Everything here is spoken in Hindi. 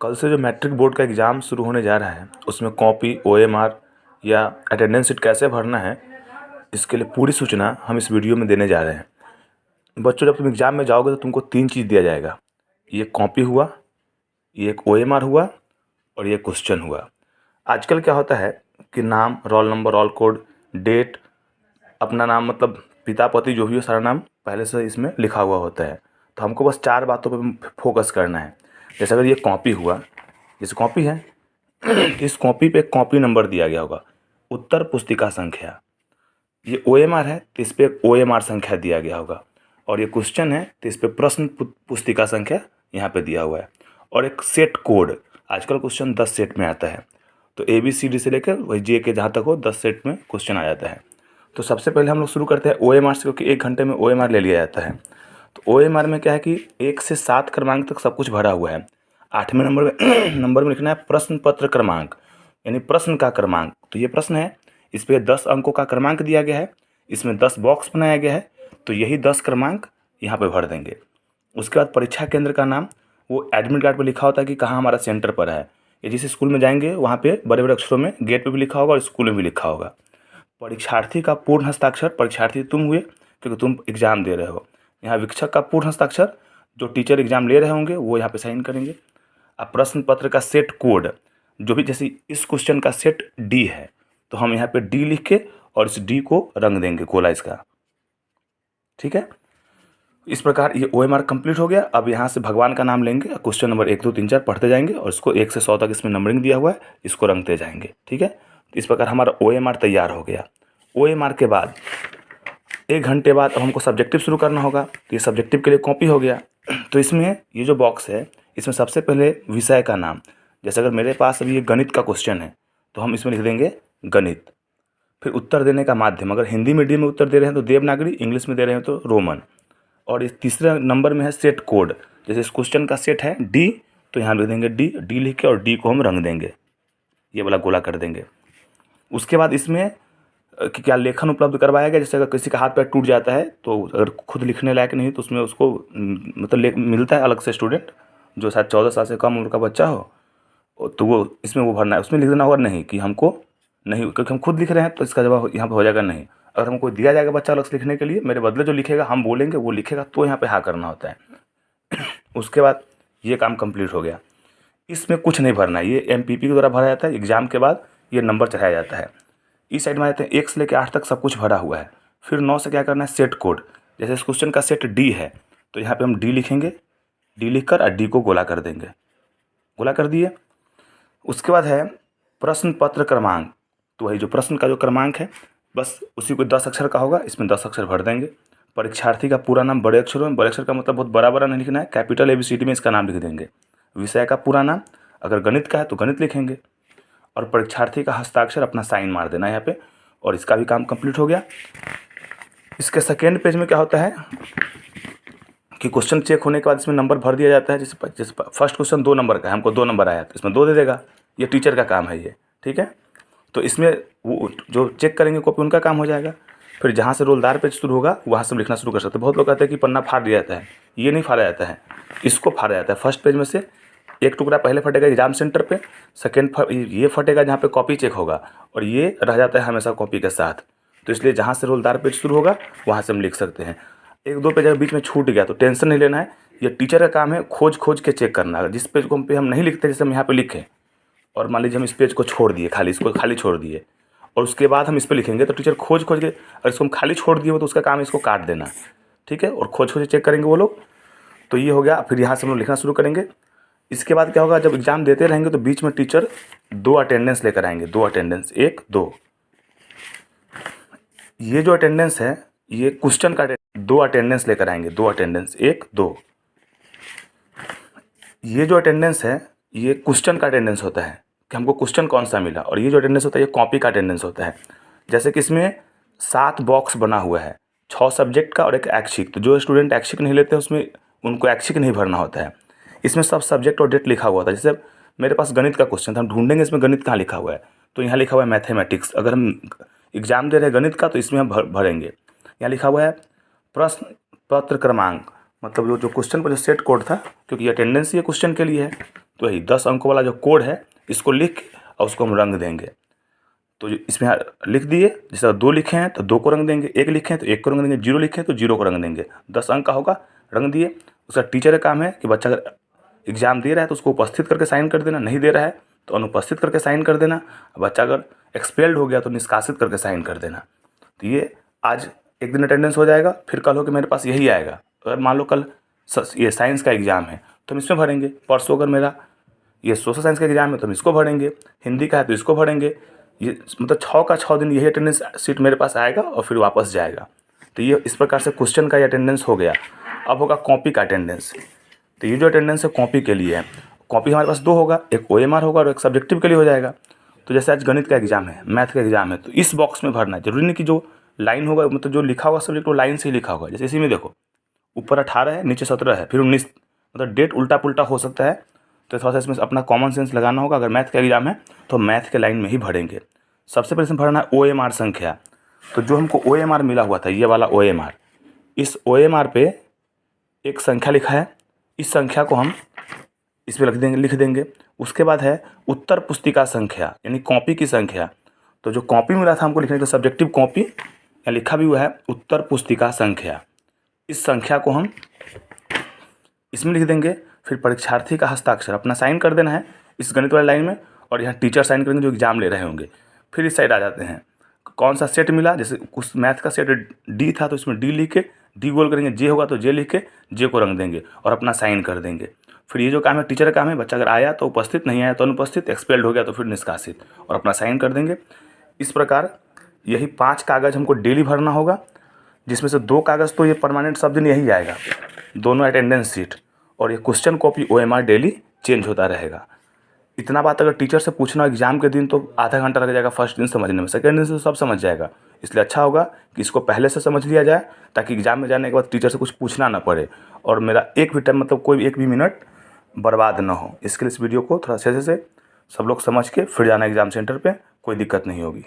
कल से जो मैट्रिक बोर्ड का एग्ज़ाम शुरू होने जा रहा है उसमें कॉपी OMR या अटेंडेंस शीट कैसे भरना है, इसके लिए पूरी सूचना हम इस वीडियो में देने जा रहे हैं। बच्चों, जब तुम एग्ज़ाम में जाओगे तो तुमको 3 चीज़ दिया जाएगा। ये कॉपी हुआ, ये एक OMR हुआ और ये क्वेश्चन हुआ। आजकल क्या होता है कि नाम, roll number, roll code, date, अपना नाम मतलब पिता पति जो भी हो सारा नाम पहले से इसमें लिखा हुआ होता है। तो हमको बस 4 बातों पे फोकस करना है। जैसे अगर ये कॉपी हुआ, जैसे कॉपी है इस कॉपी पे कॉपी नंबर दिया गया होगा, उत्तर पुस्तिका संख्या। ये OMR है तो इस पे OMR संख्या दिया गया होगा, और ये क्वेश्चन है तो इस पे प्रश्न पुस्तिका संख्या यहाँ पे दिया हुआ है, और एक सेट कोड। आजकल क्वेश्चन 10 सेट में आता है, तो ABCD से लेकर वही J के जहाँ तक हो 10 सेट में क्वेश्चन आ जाता है। तो सबसे पहले हम लोग शुरू करते हैं OMR से, क्योंकि 1 घंटे में OMR ले लिया जाता है। तो OMR में क्या है कि 1 से 7 क्रमांक तक सब कुछ भरा हुआ है। 8वें नंबर में नंबर में लिखना है प्रश्न पत्र क्रमांक, यानी प्रश्न का क्रमांक। तो ये प्रश्न है, इस पे 10 अंकों का क्रमांक दिया गया है, इसमें 10 बॉक्स बनाया गया है, तो यही 10 क्रमांक यहाँ पे भर देंगे। उसके बाद परीक्षा केंद्र का नाम वो एडमिट कार्ड पर लिखा होता है कि कहाँ हमारा सेंटर पर है। ये जिस स्कूल में जाएंगे वहाँ पे बड़े बड़े अक्षरों में गेट पे भी लिखा होगा और स्कूल में भी लिखा होगा। परीक्षार्थी का पूर्ण हस्ताक्षर, परीक्षार्थी तुम हुए क्योंकि तुम एग्ज़ाम दे रहे हो। यहाँ वीक्षक का पूर्ण हस्ताक्षर, जो टीचर एग्ज़ाम ले रहे होंगे वो यहाँ पे साइन करेंगे। अब प्रश्न पत्र का सेट कोड, जो भी, जैसे इस क्वेश्चन का सेट D है तो हम यहाँ पे D लिख के और इस D को रंग देंगे गोला इसका। ठीक है, इस प्रकार ये OMR कंप्लीट हो गया। अब यहाँ से भगवान का नाम लेंगे, क्वेश्चन नंबर 1 2 3 4 पढ़ते जाएंगे और इसको 1 से 100 तक इसमें नंबरिंग दिया हुआ है, इसको रंगते जाएंगे। ठीक है, तो इस प्रकार हमारा OMR तैयार हो गया। OMR के बाद 1 घंटे बाद अब हमको सब्जेक्टिव शुरू करना होगा। तो ये सब्जेक्टिव के लिए कॉपी हो गया। तो इसमें ये जो बॉक्स है इसमें सबसे पहले विषय का नाम, जैसे अगर मेरे पास अभी ये गणित का क्वेश्चन है तो हम इसमें लिख देंगे गणित। फिर उत्तर देने का माध्यम, अगर हिंदी मीडियम में उत्तर दे रहे हैं तो देवनागरी, इंग्लिश में दे रहे हैं तो रोमन। और इस तीसरे नंबर में है सेट कोड, जैसे इस क्वेश्चन का सेट है D तो यहाँ लिख देंगे D लिख के, और D को हम रंग देंगे, ये वाला गोला कर देंगे। उसके बाद इसमें कि क्या लेखन उपलब्ध करवाया गया, जैसे अगर किसी का हाथ पैर टूट जाता है तो अगर खुद लिखने लायक नहीं तो उसमें उसको मतलब मिलता है अलग से स्टूडेंट, जो शायद 14 साल से कम उम्र का बच्चा हो, तो वो इसमें वो भरना है, उसमें लिख देना होगा नहीं कि हमको नहीं, क्योंकि हम खुद लिख रहे हैं तो इसका जवाब यहाँ पर हो जाएगा नहीं। अगर हमको दिया जाएगा बच्चा अलग से लिखने के लिए, मेरे बदले जो लिखेगा हम बोलेंगे वो लिखेगा, तो यहाँ पे हाँ करना होता है। उसके बाद ये काम कंप्लीट हो गया। इसमें कुछ नहीं भरना है, ये MPP के द्वारा भरा जाता है। एग्जाम के बाद ये नंबर चढ़ाया जाता है। इस साइड में आते हैं 1 से लेकर 8 तक सब कुछ भरा हुआ है। फिर 9 से क्या करना है, सेट कोड। जैसे इस क्वेश्चन का सेट D है तो यहाँ पे हम D लिखेंगे, D लिख कर D को गोला कर देंगे, गोला कर दिए। उसके बाद है प्रश्न पत्र क्रमांक, तो वही जो प्रश्न का जो क्रमांक है बस उसी को 10 अक्षर का होगा, इसमें 10 अक्षर भर देंगे। परीक्षार्थी का पूरा नाम बड़े अक्षरों में, बड़े अक्षर का मतलब बहुत बड़ा बड़ा नहीं लिखना है, कैपिटल ABCD में इसका नाम लिख देंगे। विषय का पूरा नाम, अगर गणित का है तो गणित लिखेंगे, और परीक्षार्थी का हस्ताक्षर अपना साइन मार देना यहाँ पे, और इसका भी काम कंप्लीट हो गया। इसके सेकेंड पेज में क्या होता है कि क्वेश्चन चेक होने के बाद इसमें नंबर भर दिया जाता है। जैसे फर्स्ट क्वेश्चन 2 नंबर का है, हमको 2 नंबर आया तो इसमें 2 दे देगा, ये टीचर का काम है ये। ठीक है, तो इसमें वो जो चेक करेंगे कॉपी उनका काम हो जाएगा। फिर जहाँ से रोलदार पेज शुरू होगा वहाँ से लिखना शुरू कर सकते हैं। बहुत लोग कहते हैं कि पन्ना फाड़ दिया जाता है, ये नहीं फाड़ा जाता है, इसको फाड़ा जाता है। फर्स्ट पेज में से एक टुकड़ा पहले फटेगा एग्जाम सेंटर पे, सेकेंड ये फटेगा जहाँ पे कॉपी चेक होगा, और ये रह जाता है हमेशा कॉपी के साथ। तो इसलिए जहाँ से रोलदार पेज शुरू होगा वहाँ से हम लिख सकते हैं। 1-2 पेज अगर बीच में छूट गया तो टेंशन नहीं लेना है, ये टीचर का काम है खोज खोज के चेक करना। जिस पेज को हम नहीं लिखते, जैसे हम यहाँ पे लिखें और मान लीजिए हम इस पेज को छोड़ दिए, खाली इसको खाली छोड़ दिए, और उसके बाद हम इस पर लिखेंगे तो टीचर खोज खोज के, अगर इसको हम खाली छोड़ दिए हो तो उसका काम है इसको काट देना। ठीक है, और खोज खोज चेक करेंगे वो लोग। तो ये हो गया। फिर यहाँ से हम लोग लिखना शुरू करेंगे। इसके बाद क्या होगा, जब एग्ज़ाम देते रहेंगे तो बीच में टीचर 2 अटेंडेंस लेकर आएंगे, 2 अटेंडेंस, 1 2। ये जो अटेंडेंस है ये क्वेश्चन का 2 अटेंडेंस लेकर आएंगे, 2 अटेंडेंस, 1 2। ये जो अटेंडेंस है ये क्वेश्चन का अटेंडेंस होता है कि हमको क्वेश्चन कौन सा मिला, और ये जो अटेंडेंस होता है ये कॉपी का अटेंडेंस होता है। जैसे कि इसमें 7 बॉक्स बना हुआ है, 6 सब्जेक्ट का और 1 ऐच्छिक। तो जो स्टूडेंट ऐच्छिक नहीं लेते उसमें उनको ऐच्छिक नहीं भरना होता है। इसमें सब सब्जेक्ट और डेट लिखा हुआ था। जैसे मेरे पास गणित का क्वेश्चन था, हम ढूंढेंगे इसमें गणित कहाँ लिखा हुआ है, तो यहाँ लिखा हुआ है मैथमेटिक्स। अगर हम एग्ज़ाम दे रहे हैं गणित का तो इसमें हम भरेंगे। यहाँ लिखा हुआ है प्रश्न पत्र क्रमांक, मतलब जो क्वेश्चन पर जो सेट कोड था, क्योंकि अटेंडेंस ये क्वेश्चन के लिए है, तो यही 10 अंकों वाला जो कोड है इसको लिख और उसको हम रंग देंगे। तो इसमें लिख दिए, जैसे 2 लिखे हैं तो 2 को रंग देंगे, 1 लिखे हैं तो 1 को रंग देंगे, 0 लिखे हैं तो 0 को रंग देंगे। 10 अंक का होगा, रंग दिए। उसका टीचर का काम है कि बच्चा अगर एग्ज़ाम दे रहा है तो उसको उपस्थित करके साइन कर देना, नहीं दे रहा है तो अनुपस्थित करके साइन कर देना। बच्चा अगर एक्सपेल्ड हो गया तो निष्कासित करके साइन कर देना। तो ये आज एक दिन अटेंडेंस हो जाएगा, फिर कल हो कि मेरे पास यही आएगा। अगर मान लो कल ये साइंस का एग्ज़ाम है तो हम इसमें भरेंगे, परसों अगर मेरा ये सोशल साइंस का एग्ज़ाम है तो हम इसको भरेंगे, हिंदी का है तो इसको भरेंगे। ये मतलब 6 का 6 दिन यही अटेंडेंस सीट मेरे पास आएगा और फिर वापस जाएगा। तो ये इस प्रकार से क्वेश्चन का ये अटेंडेंस हो गया। अब होगा कॉपी का अटेंडेंस। तो ये जो अटेंडेंस है कॉपी के लिए है। कॉपी हमारे पास 2 होगा, एक OMR होगा और एक सब्जेक्टिव के लिए हो जाएगा। तो जैसे आज गणित का एग्ज़ाम है, मैथ का एग्ज़ाम है, तो इस बॉक्स में भरना है। जरूरी नहीं कि जो लाइन होगा मतलब जो लिखा होगा सब्जेक्ट वो लाइन से ही लिखा होगा। जैसे इसी में देखो ऊपर 18 है, नीचे 17 है, फिर 19, मतलब डेट उल्टा पुल्टा हो सकता है। तो थोड़ा सा इसमें अपना कॉमन सेंस लगाना होगा। अगर मैथ का एग्ज़ाम है तो मैथ के लाइन में ही भरेंगे। सबसे पहले इसमें भरना है OMR संख्या। तो जो हमको OMR मिला हुआ था, ये वाला OMR, इस OMR पे एक संख्या लिखा है, इस संख्या को हम इस पर लिख देंगे। उसके बाद है उत्तर पुस्तिका संख्या, यानी कॉपी की संख्या। तो जो कॉपी मिला था हमको लिखने का सब्जेक्टिव कॉपी, या लिखा भी हुआ है उत्तर पुस्तिका संख्या, इस संख्या को हम इसमें लिख देंगे। फिर परीक्षार्थी का हस्ताक्षर अपना साइन कर देना है इस गणित वाली लाइन में, और यहाँ टीचर साइन करेंगे जो एग्ज़ाम ले रहे होंगे। फिर इस साइड आ जाते हैं, कौन सा सेट मिला। जैसे कुछ मैथ का सेट D था तो इसमें D लिख के D गोल करेंगे, J होगा तो J लिख के J को रंग देंगे और अपना साइन कर देंगे। फिर ये जो काम है टीचर का काम है, बच्चा अगर आया तो उपस्थित, नहीं आया तो अनुपस्थित, एक्सपेल्ड हो गया तो फिर निष्कासित, और अपना साइन कर देंगे। इस प्रकार यही 5 कागज़ हमको डेली भरना होगा, जिसमें से 2 कागज़ तो ये परमानेंट सब दिन यही आएगा, दोनों अटेंडेंस सीट, और ये question copy OMR daily change होता रहेगा। इतना बात अगर टीचर से पूछना एग्जाम के दिन तो आधा घंटा लग जाएगा फर्स्ट दिन समझने में, सेकंड दिन से तो सब समझ जाएगा। इसलिए अच्छा होगा कि इसको पहले से समझ लिया जाए, ताकि एग्जाम में जाने के बाद टीचर से कुछ पूछना ना पड़े और मेरा एक भी टाइम मतलब कोई एक भी मिनट बर्बाद ना हो। इसके लिए इस वीडियो को थोड़ा अच्छे से सब लोग समझ के फिर जाना एग्ज़ाम सेंटर पर, कोई दिक्कत नहीं होगी।